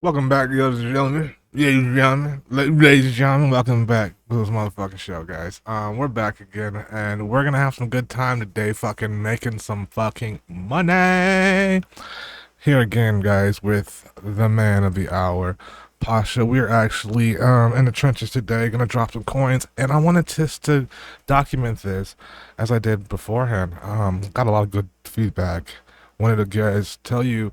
Welcome back, ladies and gentlemen. Ladies and gentlemen, welcome back to this motherfucking show, guys. We're back again, and we're gonna have some good time today, fucking making some fucking money. Here again, guys, with the man of the hour, Pasha. We're actually in the trenches today, gonna drop some coins, and I wanted just to document this as I did beforehand. Got a lot of good feedback. Wanted to guys tell you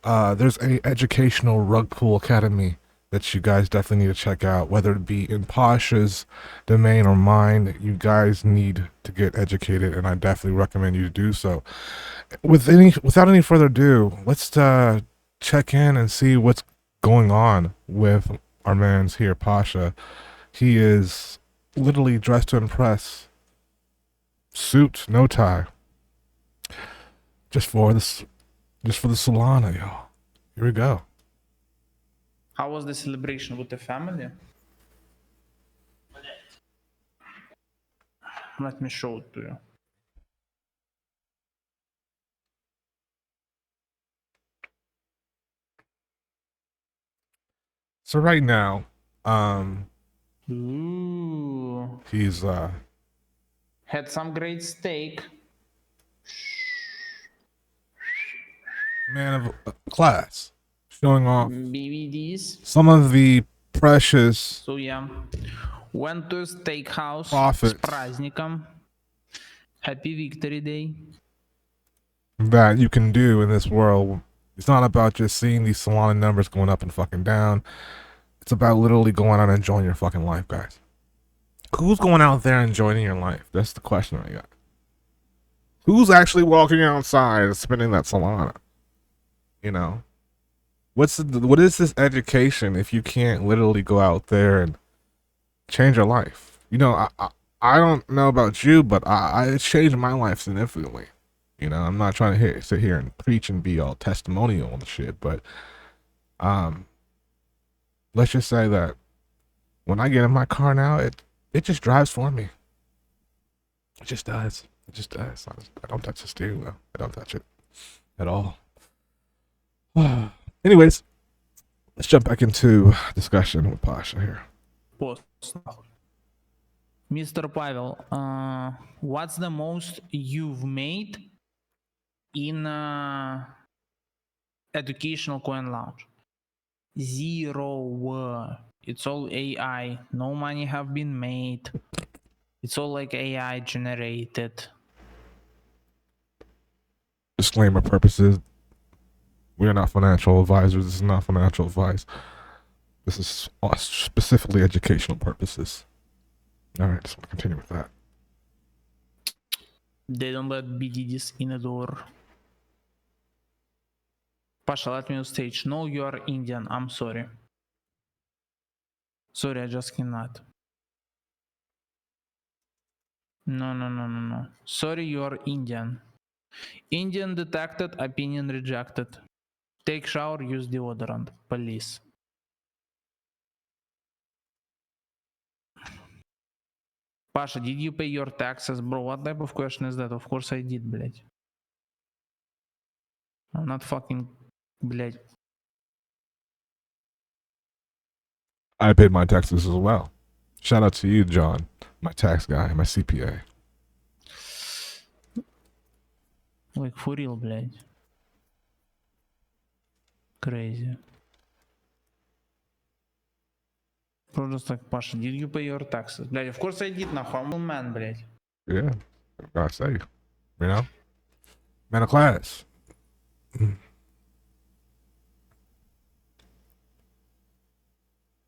there's a educational rug pool academy that you guys definitely need to check out, whether it be in Pasha's domain or mine. You guys need to get educated, and I definitely recommend you to do so. Without any further ado, let's check in and see what's going on with our man's here, Pasha. He is literally dressed to impress, suit, no tie, just for this. Just for the Solana, y'all. Here we go. How was the celebration with the family? Let me show it to you. So right now, Ooh. he's Had some great steak. man of class, showing off BVDs. some of the precious So yeah, went to a steakhouse. profits С праздником. Happy Victory Day. that you can do in this world. It's not about just seeing these Solana numbers going up and fucking down. It's about literally going out and enjoying your fucking life, guys. Who's going out there enjoying your life? That's the question I got. Who's actually walking outside and spending that Solana? You know, what is this education if you can't literally go out there and change your life? You know, I don't know about you, but it's changed my life significantly. You know, I'm not trying to sit here and preach and be all testimonial and shit, but let's just say that when I get in my car now, it just drives for me. It just does. It just does. I don't touch the steering wheel. I don't touch it at all. Anyways, let's jump back into discussion with Pasha here. Post. Mr. Pavel, what's the most you've made in educational coin launch? 0. It's all AI. No money have been made. It's all like AI generated. Disclaimer purposes, we are not financial advisors. This is not financial advice. This is specifically educational purposes. All right, just want to continue with that. They don't let BDDs in the door. Pasha, let me on stage. No, you are Indian. I'm sorry. Sorry, I just cannot. No. Sorry, you are Indian. Indian detected, opinion rejected. Take shower, use deodorant. Police. Pasha, did you pay your taxes? Bro, what type of question is that? Of course I did, блять. I'm not fucking, блять. I paid my taxes as well. Shout out to you, John, my tax guy, my CPA. Like, for real, блять. Crazy. Bro, just like, Pasha, did you pay your taxes? Блять, of course I did, нахуй. I'm a man, блять. Yeah, gotta say, you know, man of class.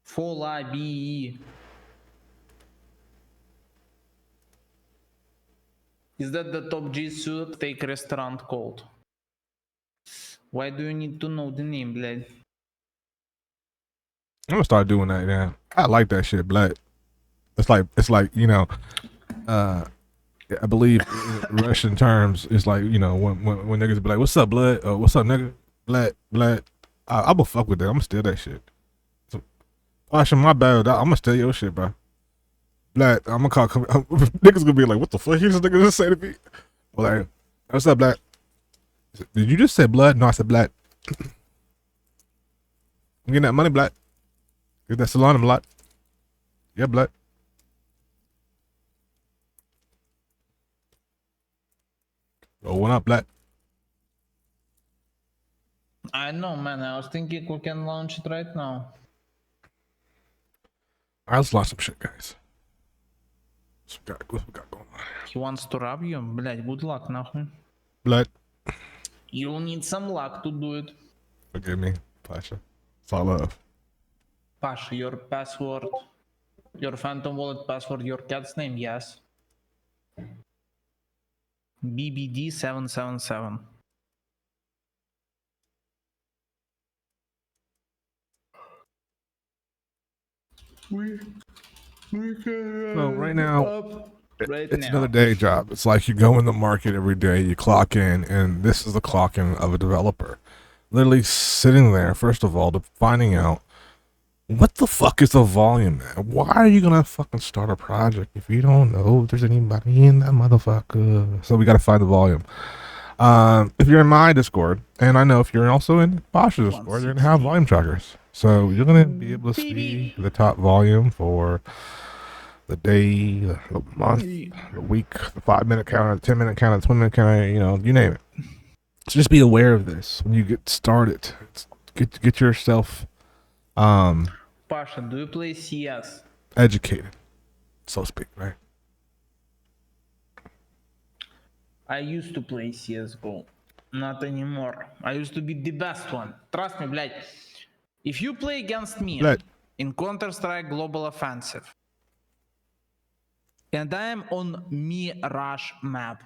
Full IBE. Is that the top G suit? Take restaurant called. Why do you need to know the name, блядь? I'm gonna start doing that now. I like that shit, blood. It's like you know, I believe in Russian terms, it's like, you know, when niggas be like, "What's up, blood?" Or "What's up, nigga?" Blood. I'm gonna fuck with that. I'm gonna steal that shit. So, Pasha, my bad. I'm gonna steal your shit, bro. Blood. I'm gonna call. Niggas gonna be like, "What the fuck?" Here's nigga just say to me. I'm like, "What's up, blood?" Did you just say blood? No, I said blood. I'm getting that money, blood. Get that Solana, blood. Yeah, blood. Oh, what up, blood? I know, man. I was thinking we can launch it right now. All right, let's launch some shit, guys. What we got going on? He wants to rob you? Блять, good luck, нахуй. Blood. You'll need some luck to do it. Forgive me, Pasha. It's all love. Pasha, your password, your Phantom Wallet password, your cat's name, yes. BBD777. So right now, it's now. another day job. It's like you go in the market every day, you clock in, and this is the clock in of a developer. Literally sitting there, first of all, to finding out what the fuck is the volume, man? Why are you gonna fucking start a project if you don't know if there's anybody in that motherfucker? So we gotta find the volume. If you're in my Discord, and I know if you're also in Pasha's Discord, you're gonna have volume trackers. So you're gonna be able to see the top volume for the day, the month, the week, the 5-minute counter, the 10-minute counter, the 20-minute counter, you know, you name it. So just be aware of this when you get started. Get yourself Pasha, do you play CS? educated, so to speak, right? I used to play CSGO. Not anymore. I used to be the best one. Trust me, блядь. If you play against me Блядь. in Counter-Strike Global Offensive, and I am on Mirage map,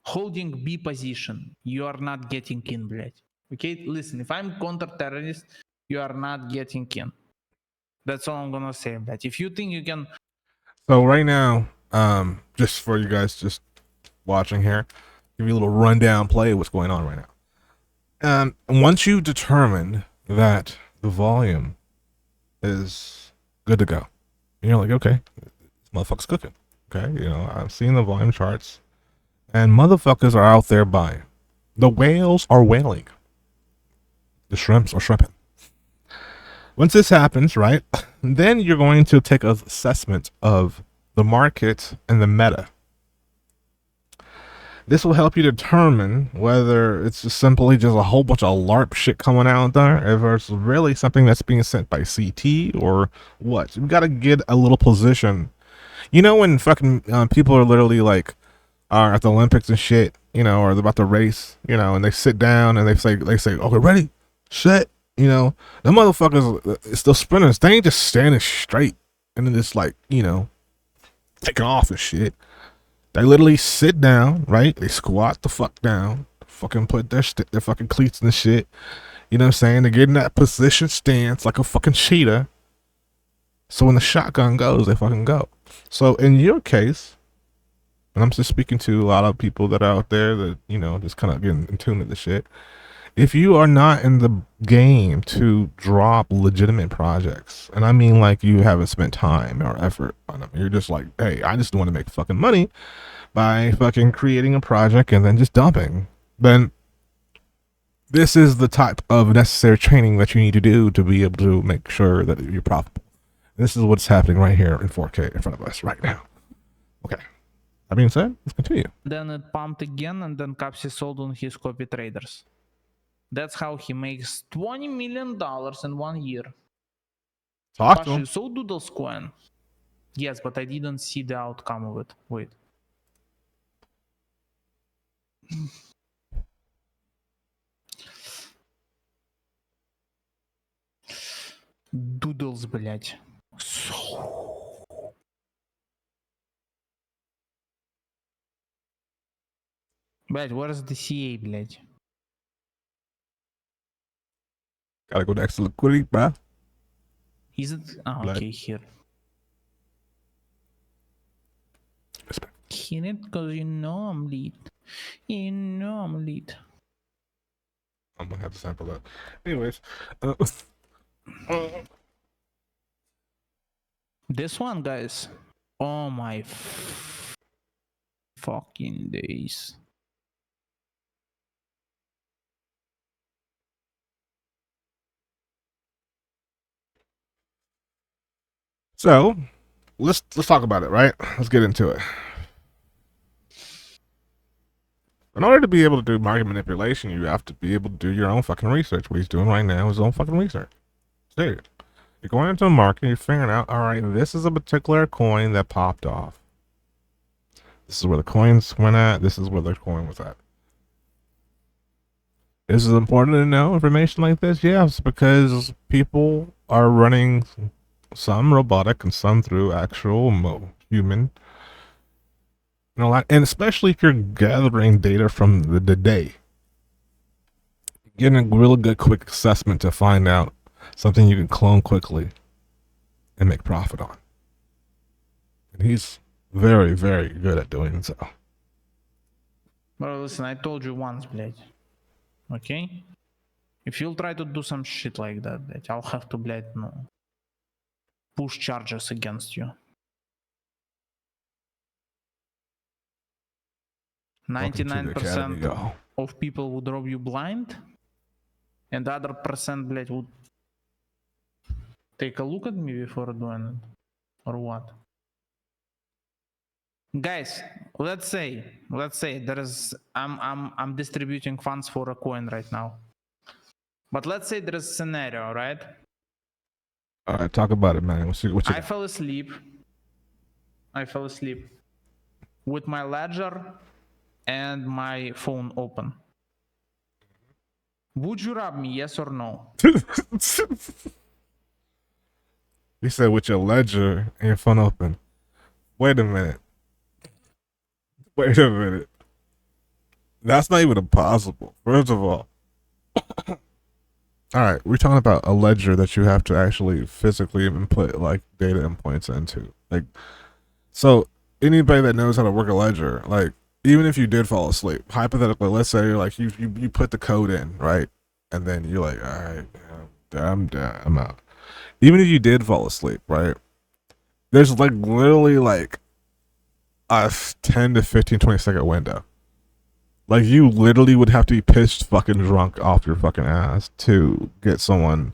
holding B position, you are not getting in, блядь. Okay, listen, if I'm counter-terrorist, you are not getting in. That's all I'm gonna say, блядь. If you think you can... So right now, just for you guys just watching here, give you a little rundown play of what's going on right now. Once you determine that the volume is good to go, and you're like, okay, this motherfucker's cooking. Okay, you know, I'm seeing the volume charts, and motherfuckers are out there buying. The whales are whaling. The shrimps are shrimping. Once this happens, right, then you're going to take an assessment of the market and the meta. This will help you determine whether it's just simply just a whole bunch of LARP shit coming out there, if it's really something that's being sent by CT or what. We got to get a little position. You know when fucking people are literally like are at the Olympics and shit, you know, or they're about to race, you know, and they sit down and they say, okay, ready, set, you know, the motherfuckers, it's the sprinters. They ain't just standing straight and then just like, you know, taking off and shit. They literally sit down, right? They squat the fuck down, fucking put their fucking cleats in the shit. You know what I'm saying? They get in that position stance like a fucking cheetah. So when the shotgun goes, they fucking go. So in your case, and I'm just speaking to a lot of people that are out there that, you know, just kind of getting in tune with the shit. If you are not in the game to drop legitimate projects, and I mean like you haven't spent time or effort on them, you're just like, hey, I just want to make fucking money by fucking creating a project and then just dumping, then this is the type of necessary training that you need to do to be able to make sure that you're profitable. This is what's happening right here in 4K in front of us right now. Okay. That being said, let's continue. Then it pumped again, and then Capsi sold on his copy traders. That's how he makes $20 million in 1 year. Talk to Pasha, him. you saw Doodle's coin? Yes, but I didn't see the outcome of it. Wait. Doodles, блять. Блять, where's the CA, блять? Gotta go next to liquidity, bro. Is it? Oh, Blood. okay, here. Respect. Hit it, because you know I'm lead. You know I'm lead. I'm gonna have to sample that. Anyways, This one, guys. Oh my fucking days. So let's talk about it, right? Let's get into it. In order to be able to do market manipulation, you have to be able to do your own fucking research. What he's doing right now is his own fucking research. Dude, you're going into a market, you're figuring out, all right, this is a particular coin that popped off. This is where the coins went at. This is where the coin was at. Is it important to know information like this? Yes, because people are running some robotic and some through actual human. And especially if you're gathering data from the day, getting a really good quick assessment to find out something you can clone quickly and make profit on. And he's very, very good at doing so. Bro, listen, I told you once, блядь. Okay? If you'll try to do some shit like that, блядь, I'll have to, блядь, no, push charges against you. 99% of people would rob you blind, and the other percent, блядь, would take a look at me before doing it, or what? Guys, let's say there is I'm distributing funds for a coin right now, but let's say there is a scenario, right? All right, talk about it, man. What you I fell asleep with my ledger and my phone open. Would you rob me, yes or no? You said with your ledger and your phone open. Wait a minute. That's not even impossible. First of all, all right, we're talking about a ledger that you have to actually physically input like data endpoints into. Like, so anybody that knows how to work a ledger, like, even if you did fall asleep, hypothetically, let's say like you put the code in, right, and then you're like, all right, I'm out. Even if you did fall asleep, right, there's like literally like a 10 to 15, 20-second window. Like, you literally would have to be pissed fucking drunk off your fucking ass to get someone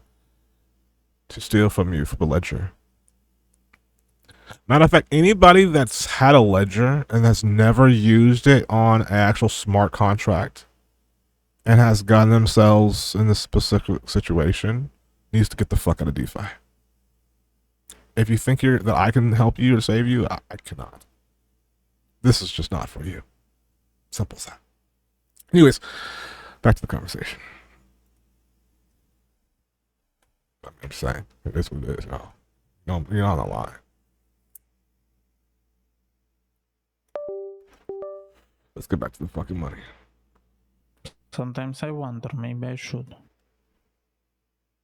to steal from you from a ledger. Matter of fact, anybody that's had a ledger and has never used it on an actual smart contract and has gotten themselves in this specific situation needs to get the fuck out of DeFi. If you think that I can help you or save you, I cannot. This is just not for you. Simple as that. Anyways, back to the conversation. I'm just saying, it is what it is. No, you're on the line. Let's get back to the fucking money. Sometimes I wonder, maybe I should.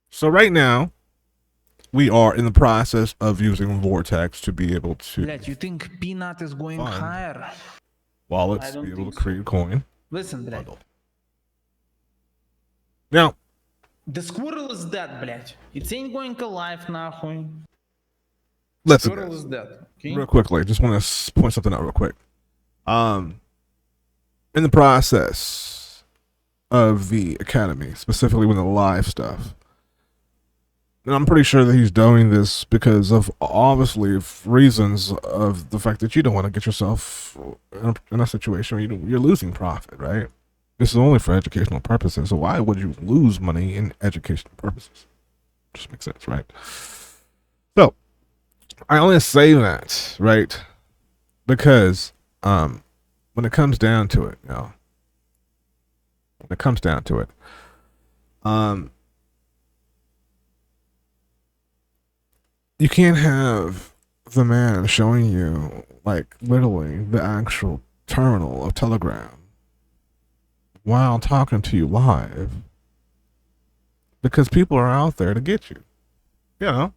So right now, we are in the process of using Vortex to be able to... Блять, you think Peanut is going higher? Wallets to be able to create a coin. Listen, блять. Now, the squirrel is dead, блять. It ain't going alive, nахуй. Listen, squirrel is dead. Okay? Real quickly, just want to point something out real quick. In the process of the academy, specifically with the live stuff, and I'm pretty sure that he's doing this because of obviously reasons of the fact that you don't want to get yourself in a situation where you're losing profit, right? This is only for educational purposes. So why would you lose money in educational purposes? Just makes sense, right? So I only say that, right, because when it comes down to it, you can't have the man showing you, like, literally the actual terminal of Telegram while talking to you live, because people are out there to get you. You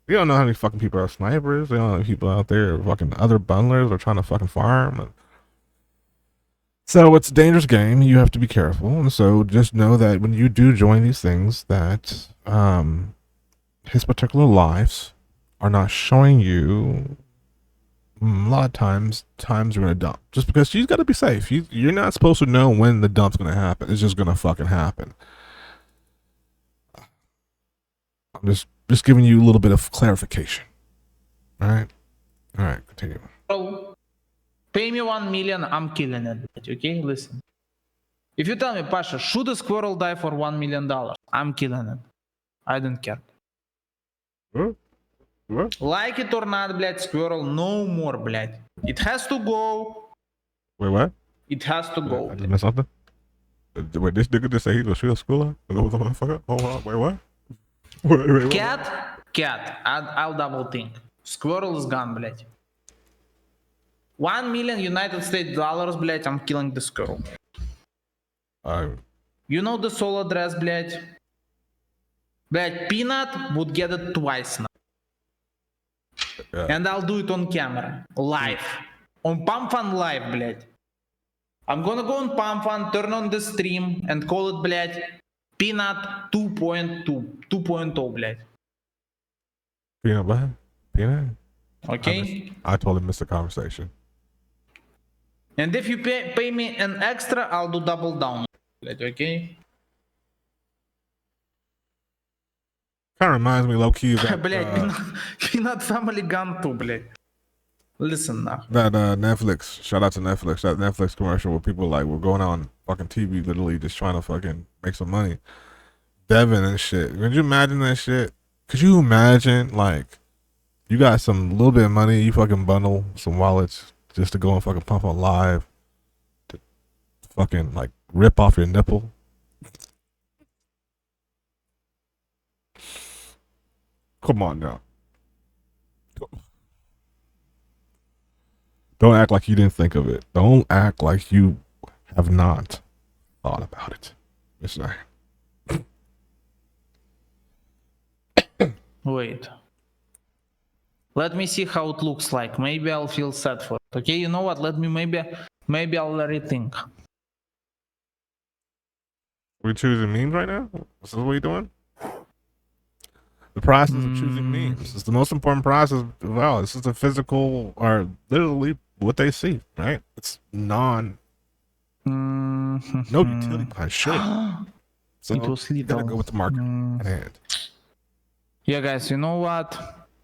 don't know how many fucking people are snipers. You don't know how many people out there are fucking other bundlers are trying to fucking farm. So it's a dangerous game. You have to be careful. And so just know that when you do join these things, that his particular lives are not showing you a lot of times you're going to dump. Just because she's got to be safe. You're not supposed to know when the dump's going to happen. It's just going to fucking happen. I'm just giving you a little bit of clarification. All right, continue. Bro, pay me 1 million, I'm killing it. Okay, listen. If you tell me, Pasha, should a squirrel die for $1 million? I'm killing it. I don't care. What? Like it or not, блядь, squirrel, no more, блядь. It has to go. Wait, what? It has to go. I just missed something. Wait, this nigga just say he gonna shoot a school? Hold on, wait, what? Wait, Cat. I'll double think. Squirrel is gone, блядь. 1 million United States dollars, блядь, I'm killing the squirrel. You know the soul address, блядь? Блядь, Peanut would get it twice now. Yeah. And I'll do it on camera. Live. On PumpFun Live, блядь. I'm gonna go on PumpFun, turn on the stream, and call it, блядь, Peanut 2.0, блядь. Peanut what? Peanut? Okay? I totally missed the conversation. And if you pay me an extra, I'll do double down, блядь, okay? Kind of reminds me low-key of that, Блядь, Peanut Family Gun 2, блядь. Listen now. that Netflix, shout out to Netflix, that Netflix commercial where people like were going on fucking TV literally just trying to fucking make some money. Devin and shit. Could you imagine that shit? Could you imagine, like, you got some little bit of money, you fucking bundle some wallets just to go and fucking pump on live, to fucking, like, rip off your nipple? Come on now. Don't act like you didn't think of it. Don't act like you have not thought about it. It's not. Wait. Let me see how it looks like. Maybe I'll feel sad for it. Okay, you know what? Let me maybe I'll rethink. We're choosing memes right now? This is what you're doing? The process of choosing memes is the most important process. Well, this is the physical, or literally what they see, right? It's no utility behind shit. So It was you gotta little. go with the market at hand. Yeah, guys, you know what?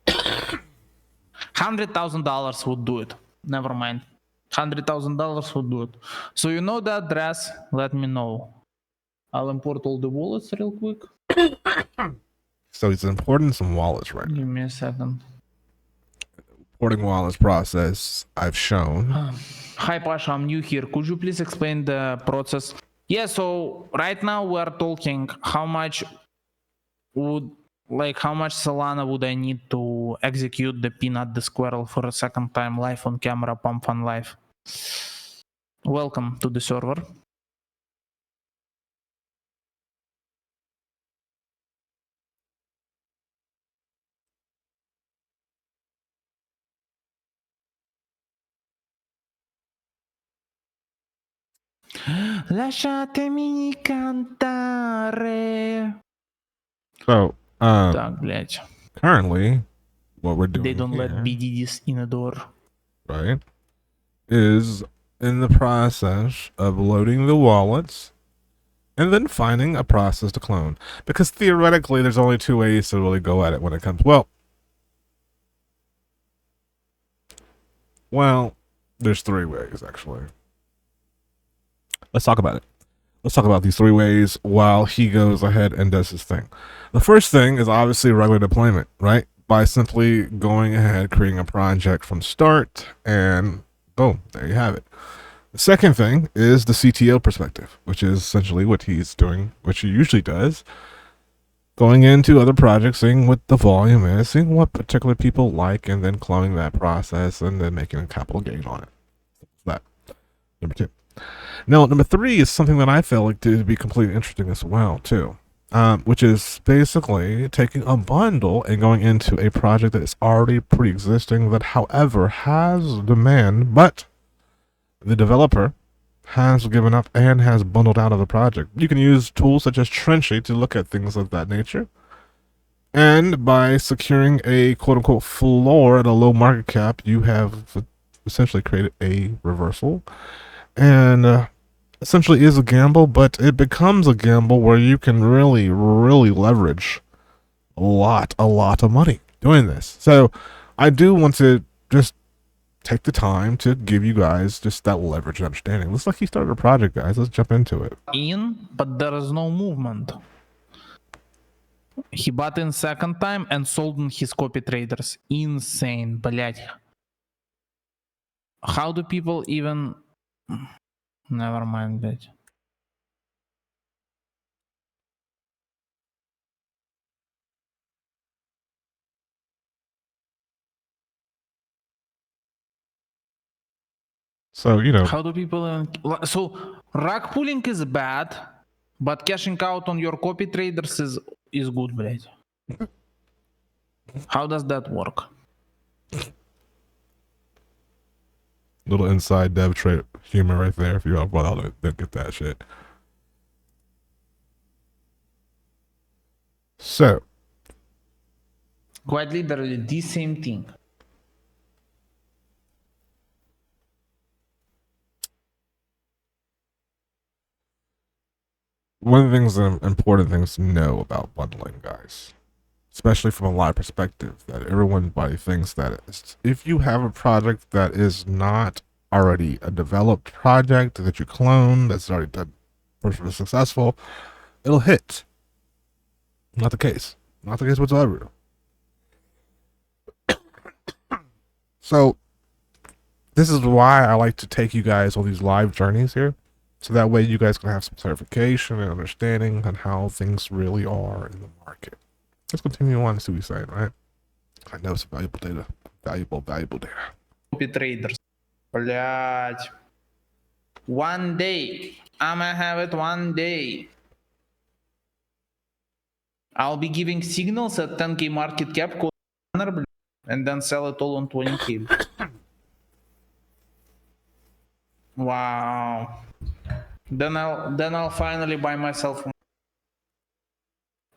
$100,000 would do it. Never mind. $100,000 would do it. So you know the address? Let me know. I'll import all the wallets real quick. So it's important some wallets right now. Give me a second. Importing wallets process I've shown. Hi Pasha, I'm new here. Could you please explain the process? Yeah, so right now we are talking how much Solana would I need to execute the Peanut the Squirrel for a second time live on camera, PumpFun Live. Welcome to the server. Lasciatemi cantare. So, Так, блядь. currently, what we're doing They don't here, let BDDs in the door. right, is in the process of loading the wallets and then finding a process to clone. Because theoretically, there's only two ways to really go at it when it comes. Well, there's three ways, actually. Let's talk about it. Let's talk about these three ways while he goes ahead and does his thing. The first thing is obviously regular deployment, right? By simply going ahead, creating a project from start, and boom, there you have it. The second thing is the CTO perspective, which is essentially what he's doing, which he usually does. Going into other projects, seeing what the volume is, seeing what particular people like, and then cloning that process and then making a capital gain on it. That. Number two. Now, number three is something that I feel like to be completely interesting as well, too. Which is basically taking a bundle and going into a project that is already pre-existing that, however, has demand, but the developer has given up and has bundled out of the project. You can use tools such as Trenchy to look at things of that nature. And by securing a quote-unquote floor at a low market cap, you have essentially created a reversal. And essentially is a gamble, but it becomes a gamble where you can really leverage a lot of money doing this. So I do want to just take the time to give you guys just that leverage and understanding. Looks like he started a project, guys. Let's jump into it. But there is no movement. He bought in second time and sold in his copy traders. Insane, блять. How do people even... Never mind, блять. So, you know. How do people even... So, rug pulling is bad, but cashing out on your copy traders is good, блять. How does that work? Little inside dev trade humor right there. If you all brought out, didn't get that shit. So, Quite literally the same thing. one of the things that important things to know about bundling, guys, especially from a live perspective, that everybody thinks that if you have a project that is not already a developed project that you clone, that's already done, successful, it'll hit. Not the case. Not the case whatsoever. So, this is why I like to take you guys on these live journeys here. So that way you guys can have some clarification and understanding on how things really are in the market. Let's continue on to see what he's saying, right? I know it's valuable data. Valuable data. Copy traders. Блять. One day. I'ma have it one day. I'll be giving signals at 10k market cap and then sell it all on 20k. Wow. Then I'll finally buy myself.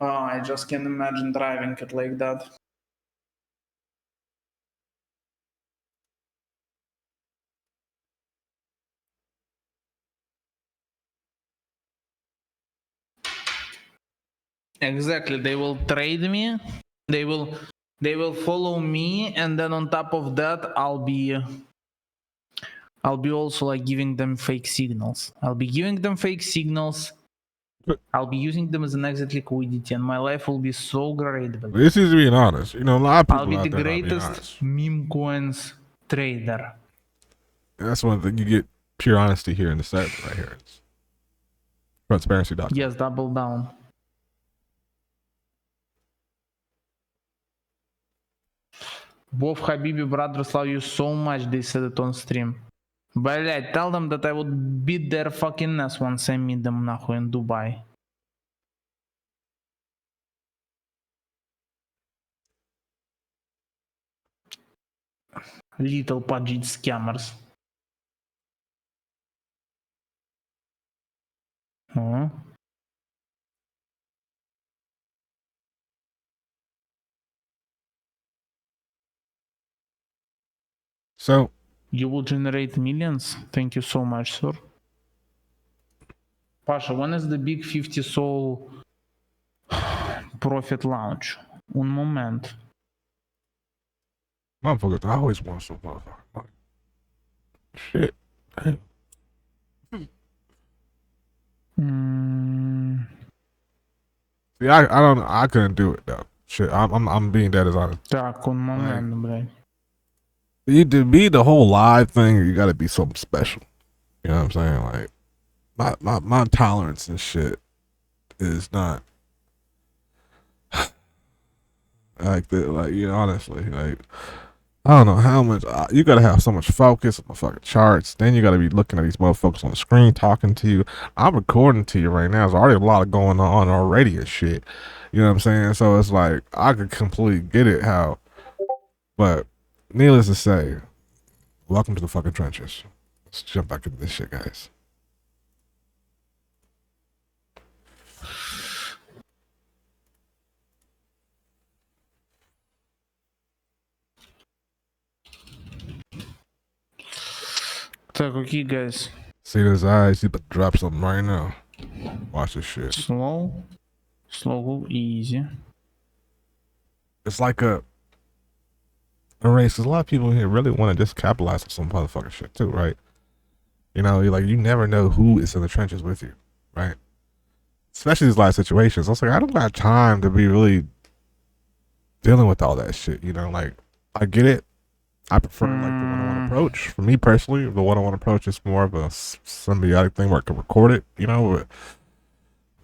Oh, I just can't imagine driving it like that. Exactly. They will trade me. They will follow me, and then on top of that, I'll be also like giving them fake signals. I'll be giving them fake signals. I'll be using them as an exit liquidity, and my life will be so great. This is being honest. You know, a lot of people I'll be out the there not being greatest honest. meme coins trader. And that's one thing you get pure honesty here in the set right here. It's transparency.com. Yes, double down. Wolf Habibi, brothers, love you so much. They said it on stream. Блять, tell them that I would beat their fucking ass once I meet them нахуй in Dubai. Little pudgy scammers. Huh? So you will generate millions. Thank you so much, sir. Pasha, when is the big 50 soul profit launch? Un moment. Motherfuckers, I always want some motherfucker. Shit. Damn. See, I don't, I couldn't do it though. Shit, I'm being dead as honest. Так, un moment, блядь. You to be the whole live thing, you gotta be something special. You know what I'm saying? Like my tolerance and shit is not like that. Like, you know, honestly, like I don't know how much you gotta have so much focus on the fucking charts. Then you gotta be looking at these motherfuckers on the screen talking to you. I'm recording to you right now. There's already a lot going on already and shit. You know what I'm saying? So it's like I could completely get it how, but needless to say, welcome to the fucking trenches. Let's jump back into this shit, guys. Так, okay, guys. See those eyes? He's about to drop something right now. Watch this shit. Slow, easy. It's like a erase. Cause a lot of people here really want to just capitalize on some motherfucking shit too, right? You know, you never know who is in the trenches with you, right? Especially these live situations. I was like, I don't got time to be really dealing with all that shit. You know, like I get it. I prefer like the one-on-one approach. For me personally, the one-on-one approach is more of a symbiotic thing where I can record it. You know, with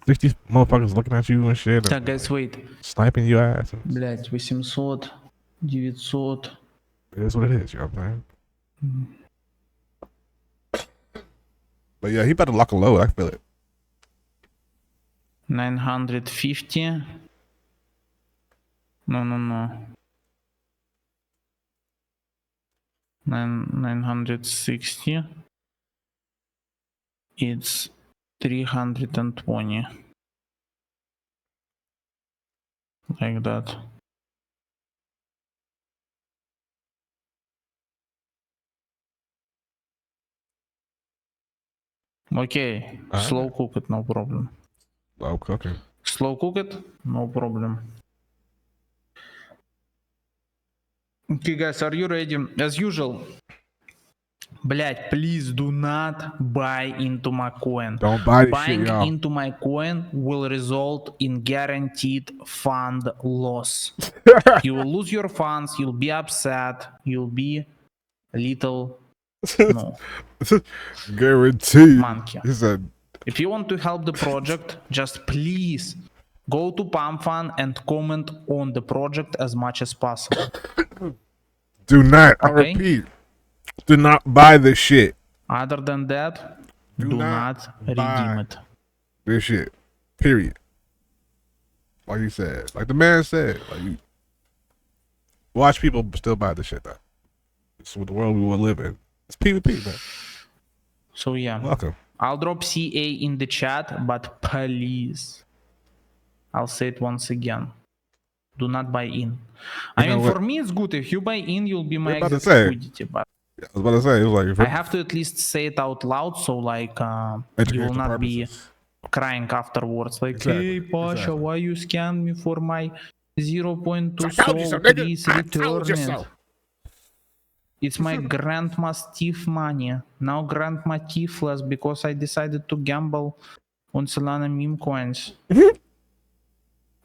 60 motherfuckers looking at you and shit, Так, and guys, wait. sniping you ass. Блять, 800, 900. It is what it is. You know what I'm saying? But yeah, he better lock a load. I feel it. 950. No. 960. It's 320. Like that. Okay, slow cook it, no problem. Slow cooking. Slow cook it, no problem. Okay, guys, are you ready? As usual. Блять, please do not buy into my coin. Don't buy this Buying shit, y'all. into my coin will result in guaranteed fund loss. You will lose your funds, you'll be upset, you'll be a little Guaranteed. monkey. He said, if you want to help the project, just please go to PalmFun and comment on the project as much as possible. do not, I Okay? repeat, do not buy this shit. Other than that, do not redeem it. This shit. Period. Like you said. Like the man said. Like you watch people still buy this shit though. It's the world we will live in. It's PvP, man. So yeah. Welcome. I'll drop CA in the chat, but please, I'll say it once again. Do not buy in. I mean, for me, it's good. If you buy in, you'll be my exit liquidity. But I was about to say, it was like, I have to at least say it out loud, so like you will not be crying afterwards. Like, hey, Pasha, why you scanned me for my 0.2 soul? Please return it. It's my grandma's thief money. Now grandma thiefless because I decided to gamble on Solana meme coins.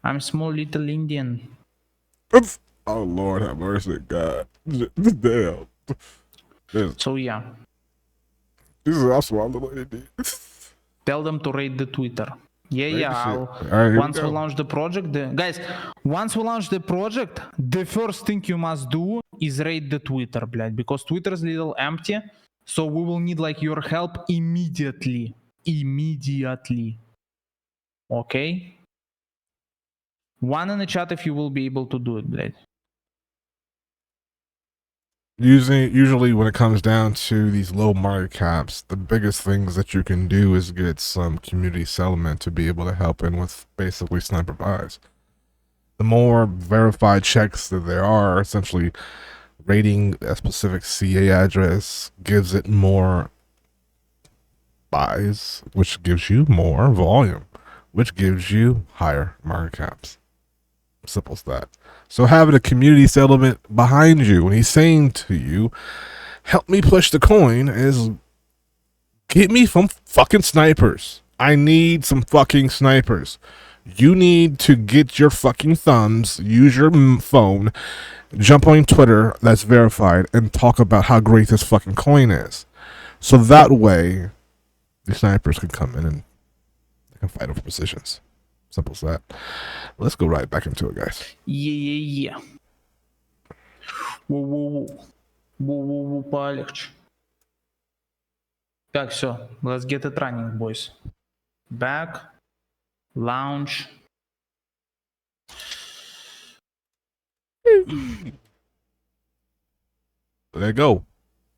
I'm small little Indian. Oh Lord, have mercy, God. Damn. So yeah. This is also a little Indian. Tell them to raid the Twitter. Yeah. Once we launch the project, guys, once we launch the project, the first thing you must do is raid the Twitter, блядь, because Twitter is a little empty, so we will need like your help immediately. Okay? One in the chat if you will be able to do it, блядь. Usually when it comes down to these low market caps, the biggest things that you can do is get some community settlement to be able to help in with basically sniper buys. The more verified checks that there are, essentially rating a specific CA address gives it more buys, which gives you more volume, which gives you higher market caps. Simple as that. So having a community settlement behind you when he's saying to you, help me push the coin, is get me some fucking snipers. I need some fucking snipers. You need to get your fucking thumbs, use your phone, jump on Twitter that's verified, and talk about how great this fucking coin is. So that way, the snipers can come in and they can fight over positions. Simple as that. Let's go right back into it, guys. Yeah. Воу, полегче. Так, все. Let's get it running, boys. Back. Launch. Let go.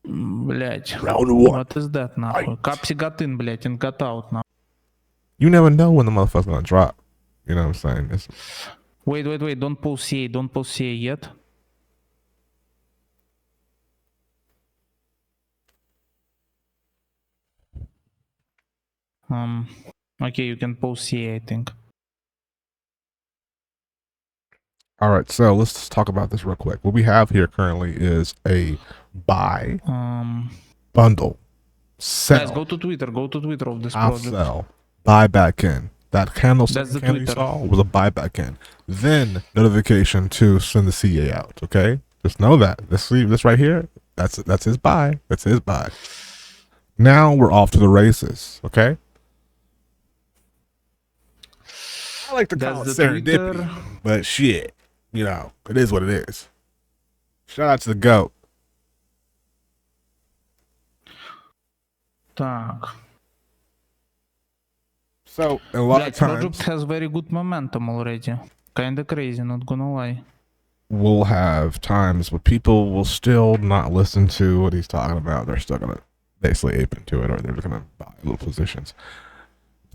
Блять. Round one. What is that, нахуй? Капси гатын, блять, and got out, нахуй. You never know when the motherfucker's gonna drop. You know what I'm saying? Wait. Don't pull CA. Don't pull CA yet. Okay, you can pull CA, I think. All right, so let's talk about this real quick. What we have here currently is a buy, bundle, Guys, sell, go to Twitter. Go to Twitter of this half project. sell, buy back in. That candle, That's second the candle you Twitter. saw was a buy back in. Then notification to send the CA out. Okay, just know that this right here. That's his buy. That's his buy. Now we're off to the races. Okay. I like to call it That's the serendipity, Twitter. but shit, it is what it is. Shout out to the GOAT. Так. So a lot of Блять, times project has very good momentum already. Kinda crazy, not gonna lie. we'll have times where people will still not listen to what he's talking about. They're still gonna basically ape into it, or they're gonna buy little positions.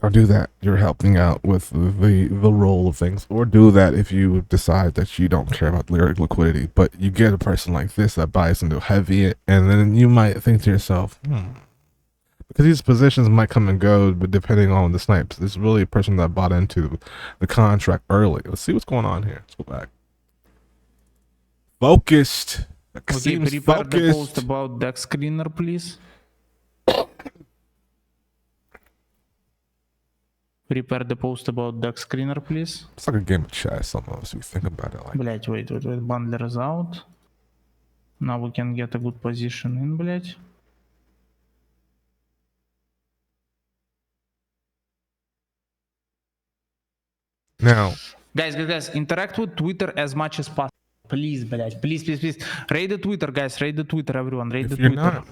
Or do that. You're helping out with the role of things. Or do that if you decide that you don't care about lyric liquidity, but you get a person like this that buys into heavy, and then you might think to yourself, because these positions might come and go, but depending on the snipes, this is really a person that bought into the contract early. Let's see what's going on here. Let's go back. Focused. Okay, Seems prepare the post focused. about deck screener, please. Prepare the post about deck screener, please. It's like a game of chess almost. If you think about it like. Блять, wait. Bundler is out. Now we can get a good position in, блять. Now, Guys, interact with Twitter as much as possible. Please, блять. Please. Raid the Twitter, guys. Raid the Twitter, everyone. Raid the if you're Twitter. not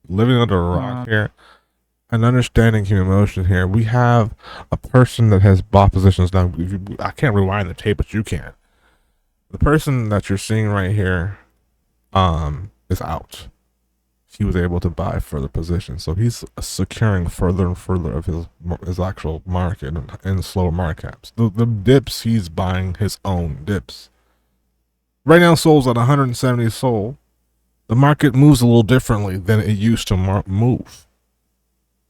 living under a rock here and understanding human emotion here, we have a person that has bought positions. Now, I can't rewind the tape, but you can. The person that you're seeing right here is out. He was able to buy further positions, so he's securing further and further of his actual market and slower market caps. The dips, he's buying his own dips. Right now, Sol's at 170 Sol. The market moves a little differently than it used to move.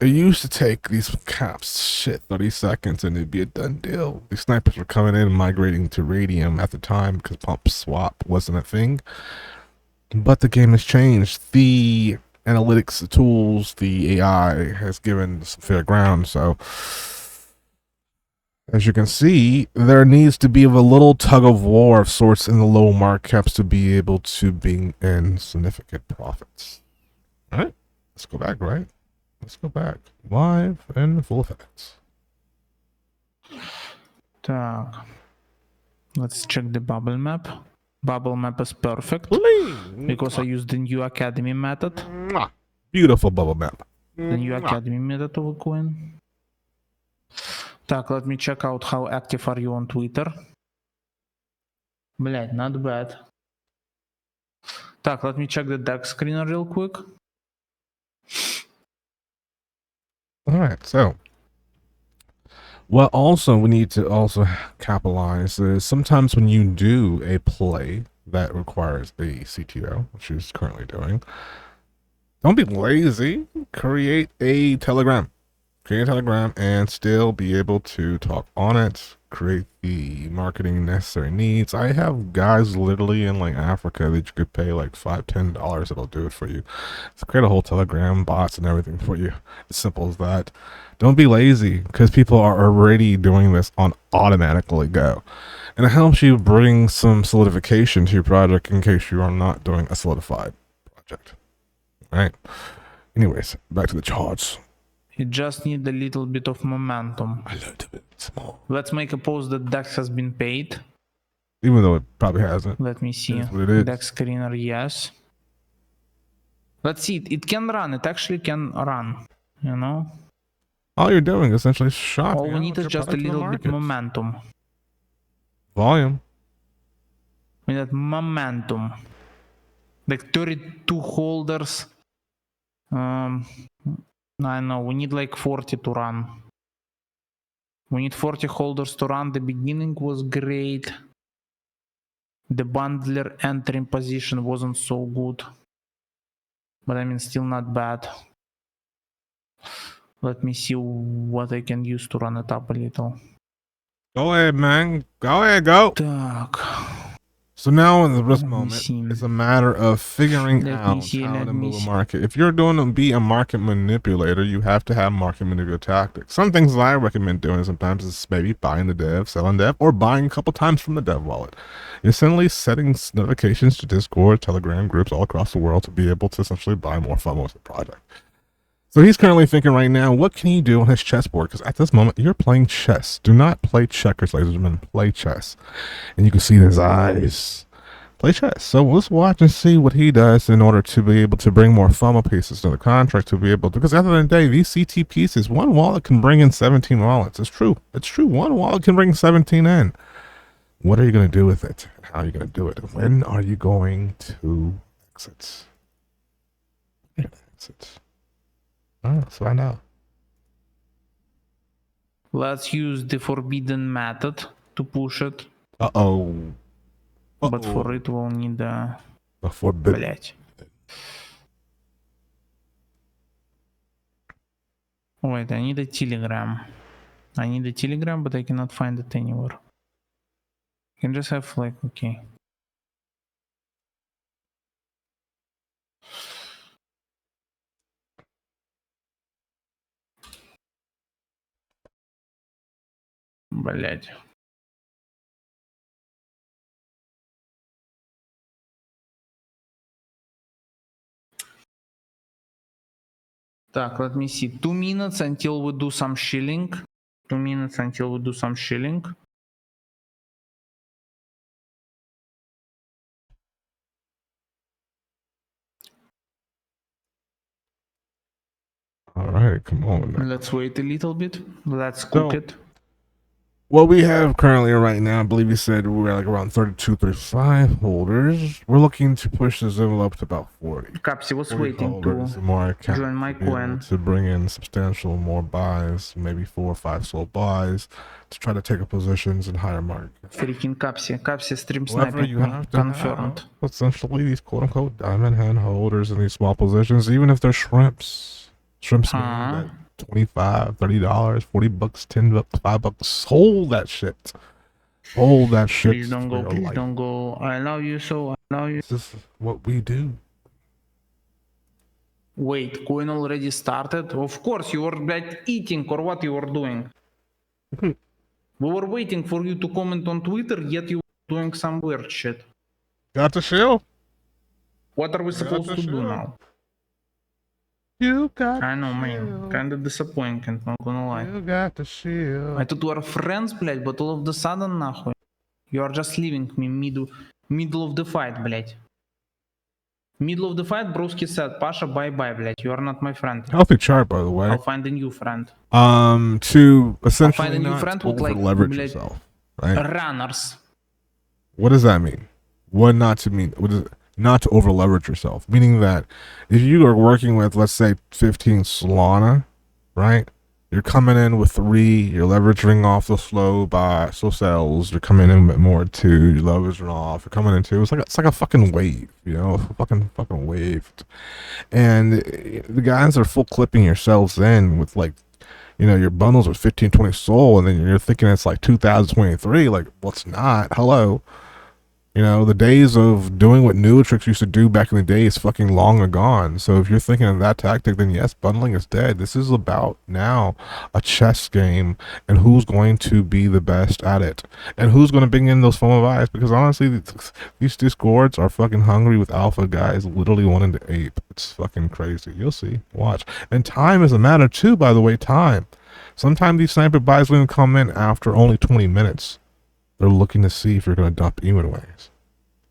It used to take these caps 30 seconds and it'd be a done deal. These snipers were coming in and migrating to radium at the time because pump swap wasn't a thing. But the game has changed. The analytics, the tools, the AI has given some fair ground. So, as you can see, there needs to be a little tug of war of sorts in the low market caps to be able to bring in significant profits. All right, let's go back, right? Let's go back. Live and full effects. Так. Let's check the bubble map. Bubble map is perfect because I used the new academy method. Beautiful bubble map. The new academy method of a coin. Так, let me check out how active are you on Twitter. Блять, not bad. Так, let me check the deck screener real quick. All right, so what also we need to also capitalize is sometimes when you do a play that requires a CTO, which he's currently doing, don't be lazy. Create a Telegram. Create a Telegram and still be able to talk on it. Create the marketing necessary needs. I have guys literally in like Africa that you could pay like $5-10. It'll do it for you. So create a whole Telegram bots and everything for you. As simple as that. Don't be lazy because people are already doing this on automatically go. And it helps you bring some solidification to your project in case you are not doing a solidified project. All right. Anyways, back to the charts. You just need a little bit of momentum. A little bit small. Let's make a post that Dex has been paid. Even though it probably hasn't. Let me see. It is what it is. Dex screener, yes. Let's see. It can run. It actually can run. You know? All you're doing is essentially shopping. All we need is just a little bit momentum. Volume. We need momentum. Like 32 holders. I know, we need like 40 to run. We need 40 holders to run. The beginning was great. The bundler entering position wasn't so good. But I mean, still not bad. Let me see what I can use to run it up a little. Go ahead, man. Go ahead, go. Так. So now in this Let me moment, see. it's a matter of figuring Let me out see. how Let to me move a see. market. If you're doing to be a market manipulator, you have to have market manipulator tactics. Some things that I recommend doing sometimes is maybe buying the dev, selling dev, or buying a couple times from the dev wallet. You're essentially setting notifications to Discord, Telegram groups all across the world to be able to essentially buy more FOMO with the project. So he's currently thinking right now, what can he do on his chessboard? Because at this moment, you're playing chess. Do not play checkers, ladies and gentlemen. Play chess. And you can see in his eyes. Play chess. So let's watch and see what he does in order to be able to bring more FOMO pieces to the contract to be able to. Because at the end of the day, these CT pieces, one wallet can bring in 17 wallets. It's true. It's true. One wallet can bring 17 in. What are you going to do with it? How are you going to do it? When are you going to exit? Exit. Let's find out. Let's use the forbidden method to push it. Uh-oh. But for it we'll need a... Forbidden. Блять. Wait, I need a telegram. I need a telegram, but I cannot find it anywhere. You can just have like, okay. Блять. Так, let me see. 2 minutes until we do some shilling. 2 minutes until we do some shilling. All right, come on now. Let's wait a little bit. Let's cook it. What we have currently right now, I believe you said we're like around 32, 35 holders. We're looking to push this envelope to about 40. Capsi was 40 waiting holders, to more account join my to be able coin. to bring in substantial more buys, maybe 4 or 5 sold buys to try to take up positions in higher market. Freaking Capsi. Capsi stream However, you sniping me. have to Confirmed. have essentially these quote unquote diamond hand holders in these small positions, even if they're shrimps. Shrimps meaning that $25, $30, $40, $10, $5. Hold that shit. Hold that shit. Please don't go. Please don't go. I love you so. I love you. This is what we do. Wait, coin already started? Of course, you were like eating or what you were doing. We were waiting for you to comment on Twitter, yet you were doing some weird shit. Got the shield? What are we supposed to do now? You got I know, man. Kinda disappointing, not gonna lie. You got the shield. I thought we were friends, блядь, but all of the sudden, нахуй. You are just leaving me middle of the fight, блядь. Middle of the fight, broski said, Pasha, bye-bye, блядь. You are not my friend. Healthy chart, by the way. I'll find a new friend. To essentially find a new not friend with, like, over-leverage yourself, right? Runners. What does that mean? What not to mean? What is it? Not to over-leverage yourself, meaning that if you are working with, let's say, 15 Solana, right? You're coming in with 3, you're leveraging off the slow cells, you're coming in with more 2, you're leveraging off, you're coming in 2. It's like a fucking wave, you know, a fucking wave. And the guys are full clipping yourselves in with like, you know, your bundles with 15, 20 soul, and then you're thinking it's like 2023. Like, well, it's not. Hello. You know, the days of doing what Nutrix used to do back in the day is fucking long gone. So if you're thinking of that tactic, then yes, bundling is dead. This is about now a chess game and who's going to be the best at it and who's going to bring in those FOMO buys. Because honestly, these discords are fucking hungry with alpha guys literally wanting to ape. It's fucking crazy. You'll see. Watch. And time is a matter too, by the way. Time. Sometimes these sniper buys will even come in after only 20 minutes. They're looking to see if you're going to dump even ways.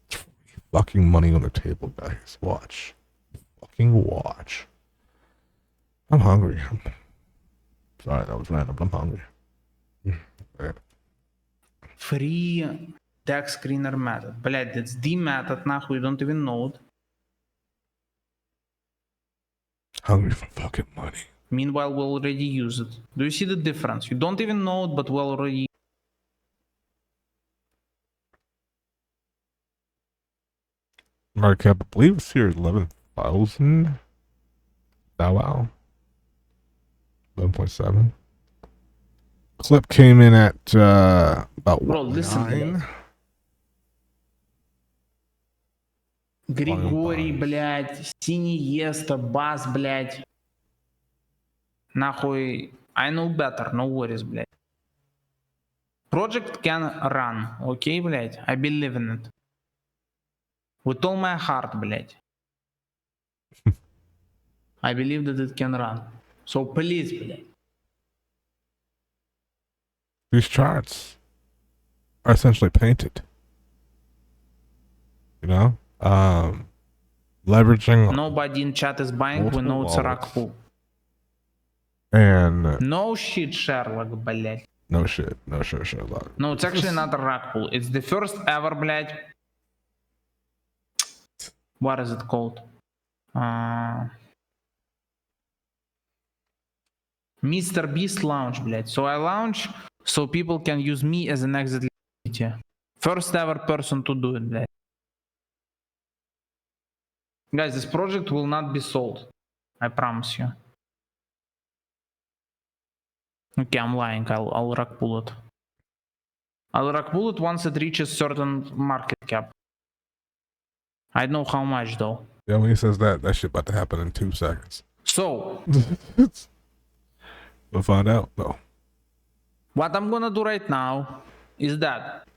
It's fucking money on the table, guys. Watch. Fucking watch. I'm hungry. Sorry, that was random, but I'm hungry. Free deck screener method. Блядь, that's the method, нахуй, you don't even know it. Hungry for fucking money. Meanwhile, we already use it. Do you see the difference? You don't even know it, but we already... Market cap, I believe it's here 11,000. Wow. 11.7. Clip came in at about Bro, listen, 9. Григорий, блядь, Синьеста, Бас, блядь. Нахуй, I know better, no worries, блядь. Project can run, okay, блядь? I believe in it. With all my heart, блядь. I believe that it can run. So please, блядь. These charts are essentially painted. You know, leveraging Nobody in chat is buying, we multiple know it's a rug wallets pull. and No shit, Sherlock, блядь. no shit. Lot. No, it's actually not a rug pull. It's the first ever, блядь. What is it called? Mr. Beast launch, блядь. So I launch so people can use me as an exit liquidity. First ever person to do it, блядь. Guys, this project will not be sold. I promise you. Okay, I'm lying. I'll rug pull it. I'll rug pull it once it reaches certain market cap. I don't know how much though. Yeah, when he says that shit about to happen in 2 seconds. So We'll find out though. what I'm gonna do right now is that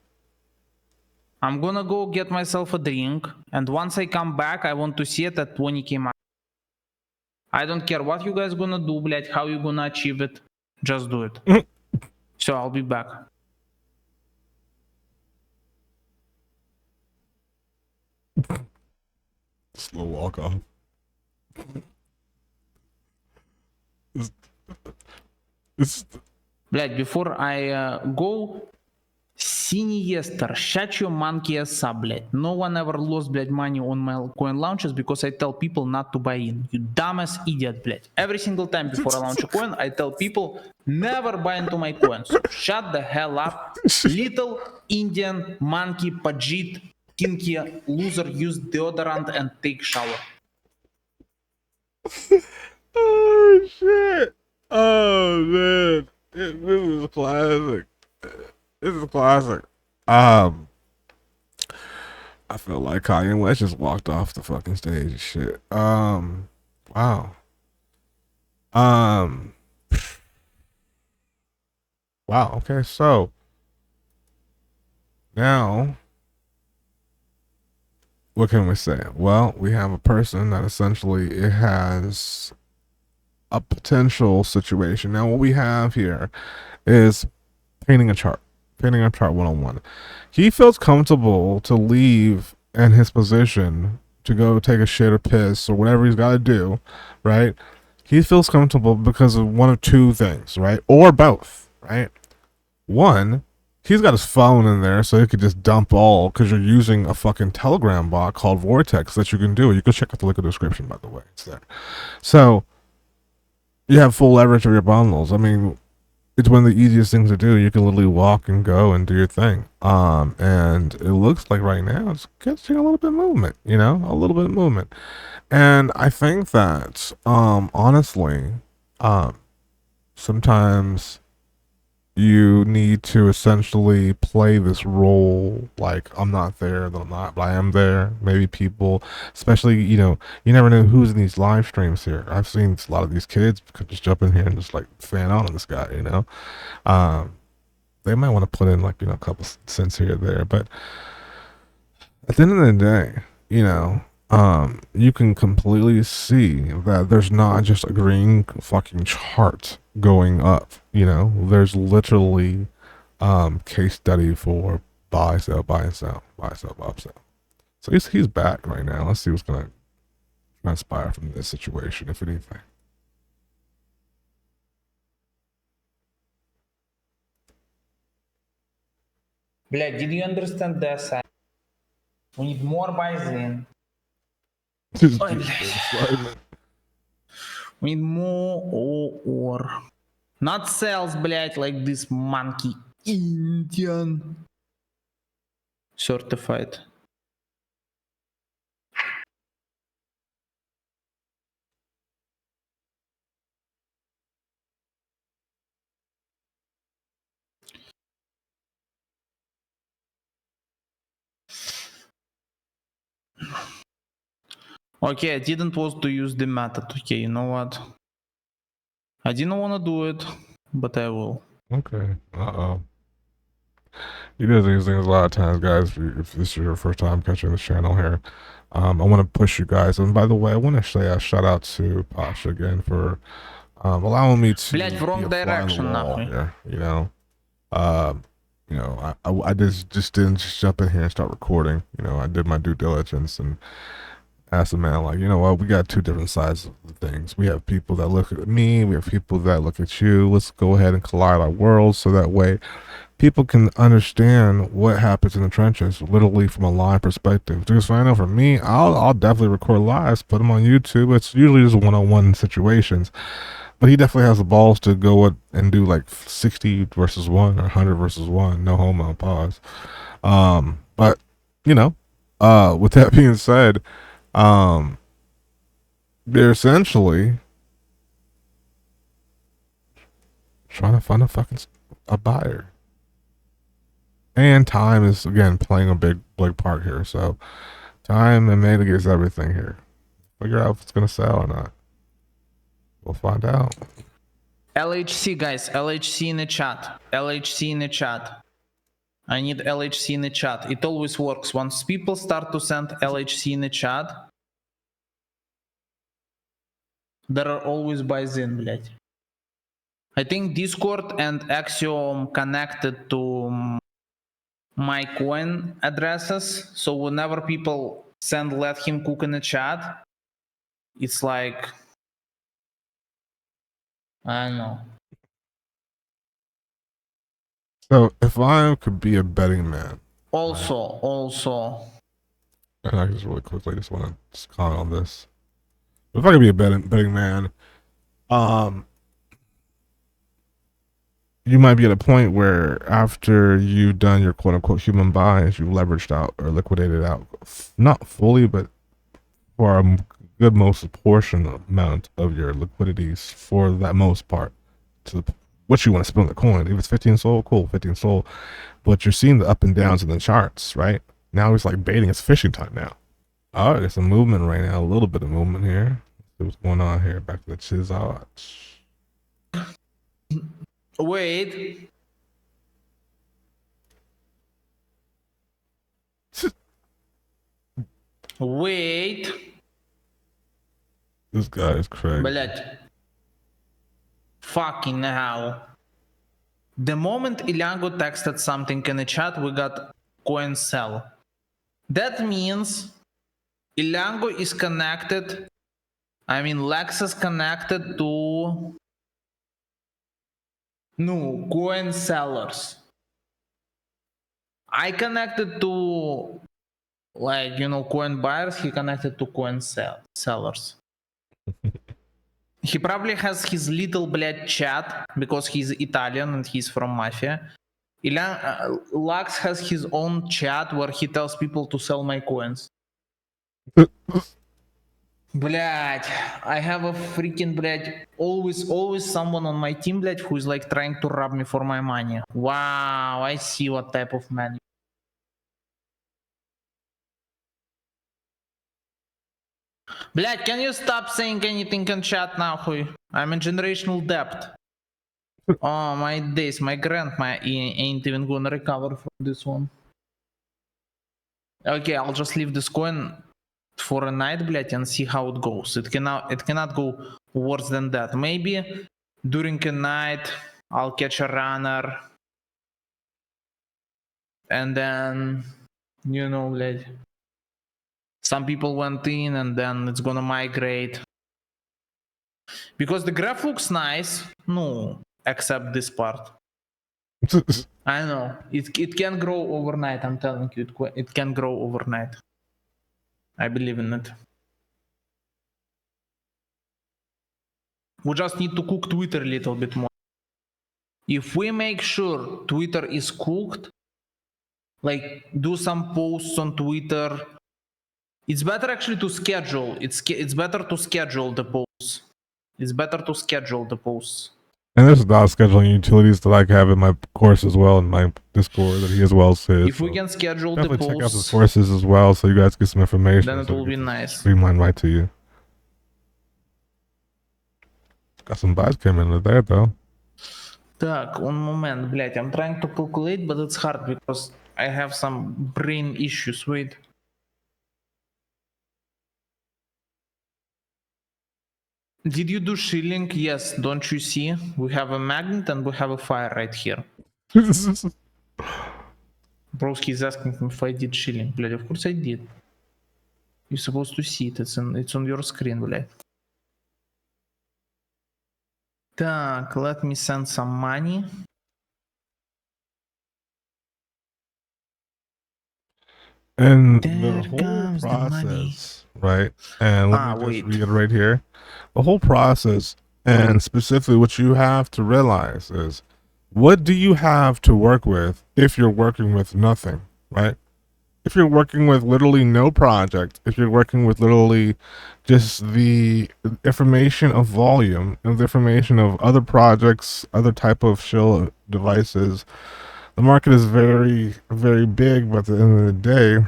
I'm gonna go get myself a drink, and once I come back, I want to see it at 20k mark. I don't care what you guys gonna do, блять, how you gonna achieve it. Just do it. So I'll be back. Slow walk off. It's Блять, before I go, Siniester, shut your monkey ass up, блять. No one ever lost, блять, money on my coin launches because I tell people not to buy in. You dumbass idiot, блять. Every single time before I launch a coin, I tell people never buy into my coin. So shut the hell up, little Indian monkey pajit kinky loser. Use deodorant and take shower. oh shit! Oh man, this is classic. This is classic. I feel like Kanye West just walked off the fucking stage and shit. Wow. Um, wow. Okay, so now what can we say? Well, we have a person that essentially it has a potential situation. Now, what we have here is painting a chart 101. He feels comfortable to leave in his position to go take a shit or piss or whatever he's got to do, right? He feels comfortable because of one of two things, right? Or both, right? One, he's got his phone in there so he could just dump all because you're using a fucking Telegram bot called VORTEX that you can do. You can check out the link in the description, by the way. It's there. So you have full leverage of your bundles. I mean, it's one of the easiest things to do. You can literally walk and go and do your thing. And it looks like right now it's getting a little bit of movement, you know, a little bit of movement. And I think that, honestly, sometimes you need to essentially play this role like I'm not there, that I'm not, but I am there. Maybe people, especially, you know, you never know who's in these live streams here. I've seen a lot of these kids could just jump in here and just like fan out on this guy, you know. They might want to put in like, you know, a couple cents here or there, but at the end of the day, you know, you can completely see that there's not just a green fucking chart going up, you know, there's literally case study for buy, sell, buy, sell, buy, sell, buy, sell. So he's back right now. Let's see what's gonna transpire from this situation, if anything. Блять, did you understand the aside? We need more buys in. Ой, блядь. We need more or not sales, блять, like this monkey Indian certified. Okay, I didn't want to use the method. Okay, you know what? I didn't want to do it, but I will. Okay. He does these things a lot of times, guys. If this is your first time catching the channel here, I want to push you guys. And by the way, I want to say a shout out to Pasha again for allowing me to Блять, в be wrong a fly on the direction, wall нахуй. here. I just didn't just jump in here and start recording. I did my due diligence and asked the man, like, you know what, we got two different sides of the things. We have people that look at me, we have people that look at you. Let's go ahead and collide our worlds so that way people can understand what happens in the trenches, literally from a live perspective. Because I know for me, I'll definitely record lives, put them on YouTube. It's usually just one-on-one situations. But he definitely has the balls to go and do like 60 versus 1 or 100 versus 1. No homo, pause. But, with that being said, they're essentially trying to find a buyer. And time is, again, playing a big part here. So time and money gets everything here. Figure out if it's going to sell or not. We'll find out. LHC, guys. LHC in the chat. LHC in the chat. I need LHC in the chat. It always works. Once people start to send LHC in the chat, there are always buys in, блять. I think Discord and Axiom connected to my coin addresses. So whenever people send let him cook in the chat, it's like, I don't know. So if I could be a betting man. Also. And I just really quickly just want to comment on this. If I could be a betting man, you might be at a point where after you've done your quote unquote human buys, you've leveraged out or liquidated out, not fully, but for a good most portion amount of your liquidities for that most part to what you want to spend on the coin. If it's 15 soul, cool, 15 soul. But you're seeing the up and downs in the charts, right? Now it's like baiting, it's fishing time now. All right, there's some movement right now, a little bit of movement here. Let's see what's going on here. Back to the Chizot. Wait. Wait. This guy is crazy. Блять. Fucking hell. The moment Ilyango texted something in the chat, we got coin sell. That means Ilyango is connected. I mean, Lex is connected to coin sellers. I connected to coin buyers. He connected to coin sellers. He probably has his little bled chat because he's Italian and he's from Mafia. Lux has his own chat where he tells people to sell my coins. Блять, I have a freaking always someone on my team, who is like trying to rob me for my money. Wow, I see what type of man. Блять, can you stop saying anything in chat now? I'm in generational debt. Oh my days, my grandma ain't even gonna recover from this one. Okay, I'll just leave this coin for a night, блять, and see how it goes. It cannot go worse than that. Maybe during a night I'll catch a runner, and then блять, some people went in, and then it's gonna migrate. Because the graph looks nice, except this part. I know it can grow overnight. I'm telling you, it can grow overnight. I believe in it. We just need to cook Twitter a little bit more. If we make sure Twitter is cooked, like do some posts on Twitter, it's better actually to schedule. It's better to schedule the posts. It's better to schedule the posts. And there's not scheduling utilities that I have in my course as well, in my Discord that he as well says. If we can schedule the definitely check out his posts, courses as well, so you guys get some information. then it so will be get this nice. Streamlined right to you. Got some buys came in there though. Так, one moment, блять, I'm trying to calculate, but it's hard because I have some brain issues. Wait. Did you do shilling? Yes, don't you see? We have a magnet and we have a fire right here. Broski is asking me if I did shilling. Блять, of course I did. You're supposed to see it. It's on your screen, блять. Так, let me send some money. And There the whole comes the money. process, right? And let me just wait. reiterate here. The whole process, and specifically what you have to realize is, what do you have to work with if you're working with nothing, right? If you're working with literally no project, if you're working with literally just the information of volume and the information of other projects, other type of shill devices, the market is very, very big, but at the end of the day,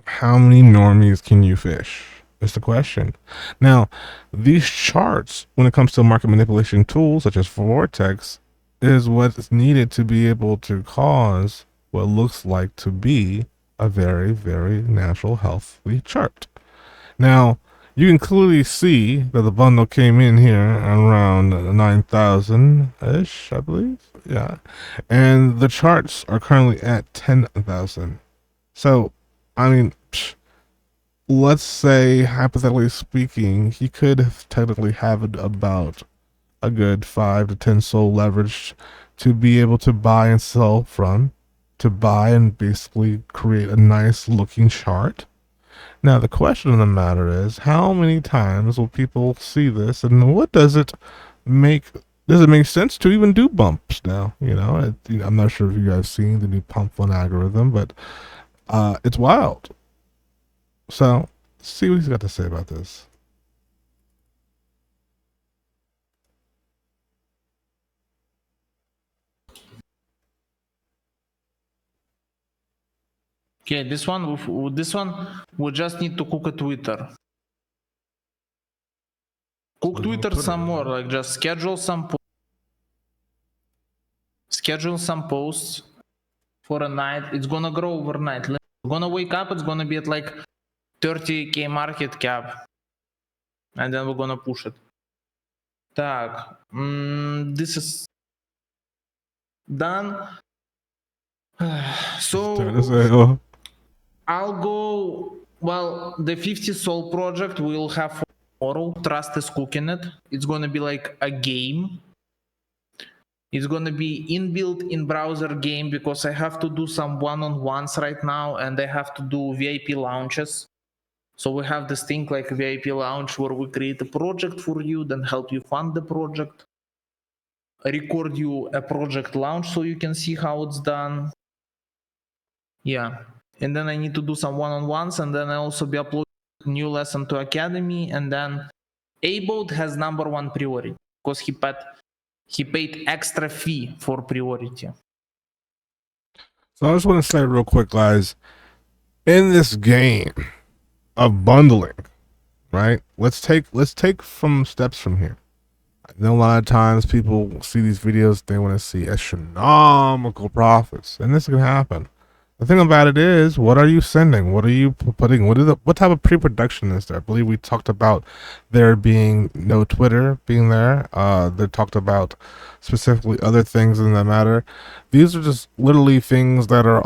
how many normies can you fish? That's the question. Now, these charts, when it comes to market manipulation tools such as Vortex, is what's needed to be able to cause what looks like to be a very, very natural, healthy chart. Now, you can clearly see that the bundle came in here around 9,000-ish, I believe. Yeah. And the charts are currently at 10,000. So, I mean, let's say, hypothetically speaking, he could technically have it about a good 5 to 10 soul leverage to be able to buy and sell from, to buy and basically create a nice looking chart. Now, the question of the matter is, how many times will people see this, and what does it make? Does it make sense to even do bumps now? I'm not sure if you guys seen the new pump fund algorithm, but it's wild. So, see what he's got to say about this. Okay, this one we just need to cook a Twitter. Cook Twitter some more, like just schedule some posts for a night. It's gonna grow overnight. We're gonna wake up, it's gonna be at like 30k market cap, and then we're gonna push it. Так, this is done. So I'll go. Well, the 50 soul project we'll have tomorrow. Trust is cooking it. It's gonna be like a game. It's gonna be inbuilt in browser game because I have to do some one-on-ones right now, and I have to do VIP launches. So we have this thing like VIP launch where we create a project for you, then help you fund the project, record you a project launch so you can see how it's done. Yeah. And then I need to do some one-on-ones, and then I also be uploading new lesson to Academy, and then Abode has #1 priority because he paid extra fee for priority. So I just want to say real quick, guys, in this game of bundling, right? Let's take from steps from here. I know a lot of times people see these videos, they want to see astronomical profits, and this can happen. The thing about it is, what are you sending? What are you putting? What type of pre-production is there? I believe we talked about there being no Twitter being there. They talked about specifically other things in that matter. These are just literally things that are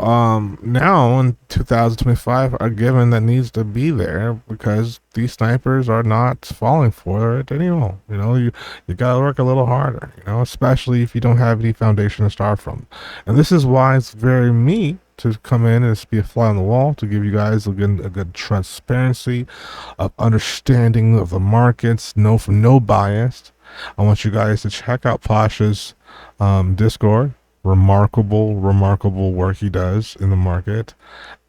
now in 2025 are given that needs to be there because these snipers are not falling for it anymore. You gotta work a little harder. Especially if you don't have any foundation to start from. And this is why it's very me to come in and be a fly on the wall to give you guys a good transparency of understanding of the markets, no bias. I want you guys to check out PASHA's Discord. remarkable work he does in the market.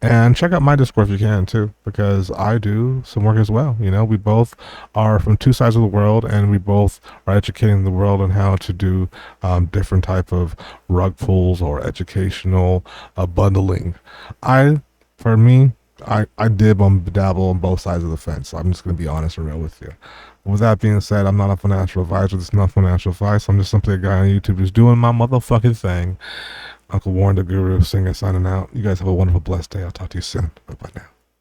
And check out my Discord if you can too, because I do some work as well. You know, we both are from two sides of the world, and we both are educating the world on how to do different type of rug pulls or educational bundling. For me, I dabble on both sides of the fence. So I'm just going to be honest and real with you. With that being said, I'm not a financial advisor. This is not financial advice. I'm just simply a guy on YouTube who's doing my motherfucking thing. Uncle Warren the Guru, singer, signing out. You guys have a wonderful, blessed day. I'll talk to you soon. Bye bye now.